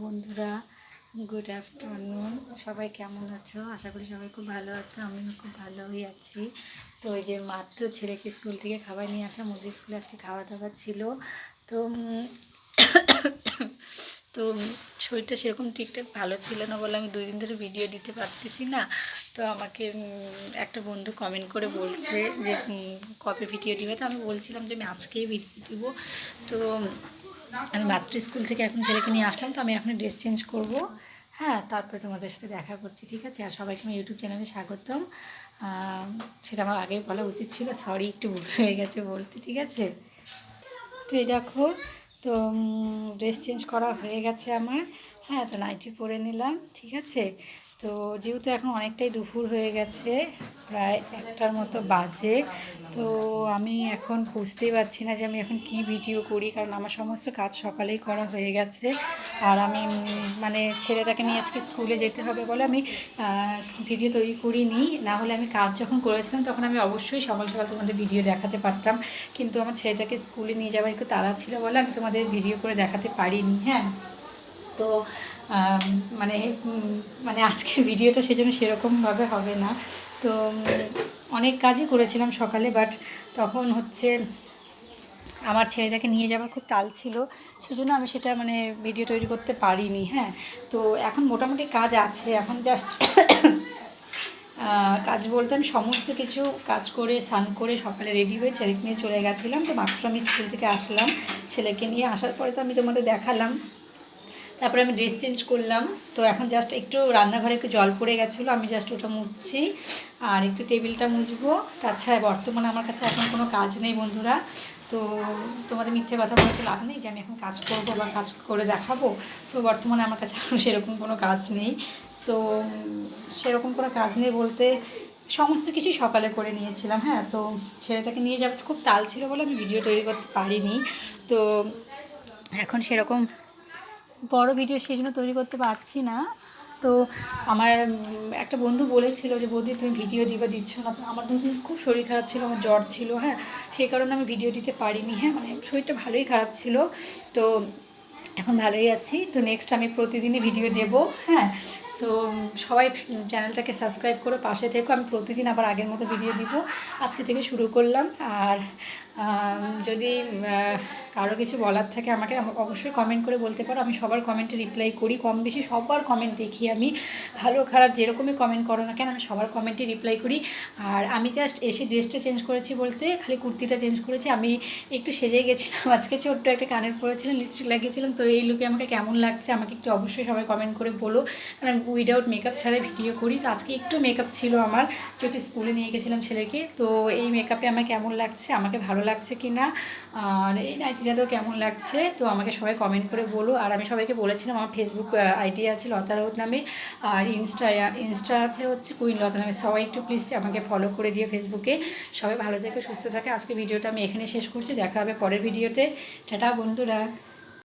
বন্ধুরা, good afternoon. সবাই কেমন আছো? আশা করি সবাই খুব ভালো আছো। আমিও খুব ভালোই আছি। তো এই যে মাত্র ছেলেকে স্কুল থেকে খাবার নিয়ে আসলাম। ওদের স্কুলে আজকে খাওয়া দাওয়া ছিল। তো তো শরীরটা সেরকম ঠিকঠাক ভালো ছিল না বলে আমি 2 দিন ধরে ভিডিও দিতে পারতেছি না। তো আমাকে একটা বন্ধু কমেন্ট করে বলছে যে কবে ভিডিও দিবে। তো আমি বলছিলাম যে আমি আজকেই ভিডিও দিব। তো আমি মাত্র স্কুল থেকে এখন ছেলেকে নিয়ে আসলাম। তো আমি এখন ড্রেস চেঞ্জ করব। হ্যাঁ, তারপরে তোমাদের সাথে দেখা করছি, ঠিক আছে? আর সবাইকে আমি ইউটিউব চ্যানেলে স্বাগতম। সেটা আমার আগেই বলা উচিত ছিল, সরি, একটু ভুল হয়ে গেছে বলতে, ঠিক আছে? তো এই দেখো, তো ড্রেস চেঞ্জ করা হয়ে গেছে আমার। হ্যাঁ, তো নাইটি পরে নিলাম, ঠিক আছে? তো যেহেতু এখন অনেকটাই দুপুর হয়ে গেছে, প্রায় 1টার মতো বাজে। তো আমি এখন বুঝতেই পারছি না যে আমি এখন কি ভিডিও করি, কারণ আমার সমস্ত কাজ সকালেই করা হয়ে গেছে। আর আমি মানে ছেলেটাকে নিয়ে আজকে স্কুলে যেতে হবে বলে আমি ভিডিও তৈরি করিনি। না হলে আমি কাজ যখন করেছিলাম তখন আমি অবশ্যই সকাল সকাল তোমাদের ভিডিও দেখাতে পারতাম। কিন্তু আমার ছেলেটাকে স্কুলে নিয়ে যাওয়ার একটু তাড়া ছিল বলে আমি তোমাদের ভিডিও করে দেখাতে পারিনি। হ্যাঁ, তো মানে মানে আজকের ভিডিওটা সেজন্য সেরকমভাবে হবে না। তো অনেক কাজই করেছিলাম সকালে, বাট তখন হচ্ছে আমার ছেলেটাকে নিয়ে যাওয়ার খুব তাল ছিল, সেজন্য আমি সেটা মানে ভিডিও তৈরি করতে পারিনি। হ্যাঁ, তো এখন মোটামুটি কাজ আছে, এখন জাস্ট কাজ বলতে আমি সমস্ত কিছু কাজ করে স্নান করে সকালে রেডি হয়ে ছেলেকে নিয়ে চলে গেছিলাম। তো মাত্র আমি স্কুল থেকে আসলাম, ছেলেকে নিয়ে আসার পরে তো আমি তোমাদের দেখালাম। তারপরে আমি ড্রেস চেঞ্জ করলাম। তো এখন জাস্ট একটু রান্নাঘরে একটু জল পড়ে গেছিলো, আমি জাস্ট ওটা মুছছি আর একটু টেবিলটা মুছবো। তাছাড়া বর্তমানে আমার কাছে এখন কোনো কাজ নেই বন্ধুরা। তো তোমাদের মিথ্যে কথা বলতে লাভ নেই যে আমি এখন কাজ করবো বা কাজ করে দেখাবো। তো বর্তমানে আমার কাছে এখন সেরকম কোনো কাজ নেই। সো সেরকম কোনো কাজ নেই বলতে সমস্ত কিছুই সকালে করে নিয়েছিলাম। হ্যাঁ, তো ছেলেটাকে নিয়ে যাওয়ার খুব তাল ছিল বলে আমি ভিডিও তৈরি করতে পারিনি। তো এখন সেরকম বড় ভিডিও সেই জন্য তৈরি করতে পারছি না। তো আমার একটা বন্ধু বলেছিল যে বৌদি তুমি ভিডিও দিচ্ছ না। তো আমার 2 দিন খুব শরীর খারাপ ছিল, আমার জ্বর ছিল। হ্যাঁ, সেই কারণে আমি ভিডিও দিতে পারিনি। হ্যাঁ, মানে শরীরটা ভালোই খারাপ ছিল। তো এখন ভালোই আছি। তো নেক্সট আমি প্রতিদিনই ভিডিও দেব। হ্যাঁ, সো সবাই চ্যানেলটাকে সাবস্ক্রাইব করে পাশে থেকো। আমি প্রতিদিন আবার আগের মতো ভিডিও দিব, আজকে থেকে শুরু করলাম। আর যদি কারো কিছু বলার থাকে আমাকে অবশ্যই কমেন্ট করে বলতে পারো। আমি সবার কমেন্টে রিপ্লাই করি, কম বেশি সবার কমেন্ট দেখি আমি। ভালো খারাপ যেরকমই কমেন্ট করো না কেন আমি সবার কমেন্টে রিপ্লাই করি। আর আমি জাস্ট এসে ড্রেসটা চেঞ্জ করেছি বলতে খালি কুর্তিটা চেঞ্জ করেছি। আমি একটু সেজে গেছিলাম আজকে, ছোট্ট একটা কানের পরেছিলাম, লিপস্টিক লাগিয়েছিলাম। তো এই লুকে আমাকে কেমন লাগছে আমাকে একটু অবশ্যই সবাই কমেন্ট করে বলো, কারণ আমি উইদাউট মেকআপ ছাড়াই ভিডিও করি। তো আজকে একটু মেকআপ ছিল আমার, যেহেতু স্কুলে নিয়ে গেছিলাম ছেলেকে। তো এই মেকআপে আমার কেমন লাগছে, আমাকে ভালো লাগছে কি না, আর এই নাইটিটাতেও কেমন লাগছে, তো আমাকে সবাই কমেন্ট করে বলো। আর আমি সবাইকে বলেছিলাম আমার ফেসবুক আইডি আছে লতা রাউত নামে, আর ইনস্টা আছে হচ্ছে কুইন লতা নামে। সবাই একটু প্লিজ আমাকে ফলো করে দিও ফেসবুকে। সবাই ভালো থাকে, সুস্থ থাকে। আজকে ভিডিওটা আমি এখানে শেষ করছি, দেখা হবে পরের ভিডিওতে। টাটা বন্ধুরা।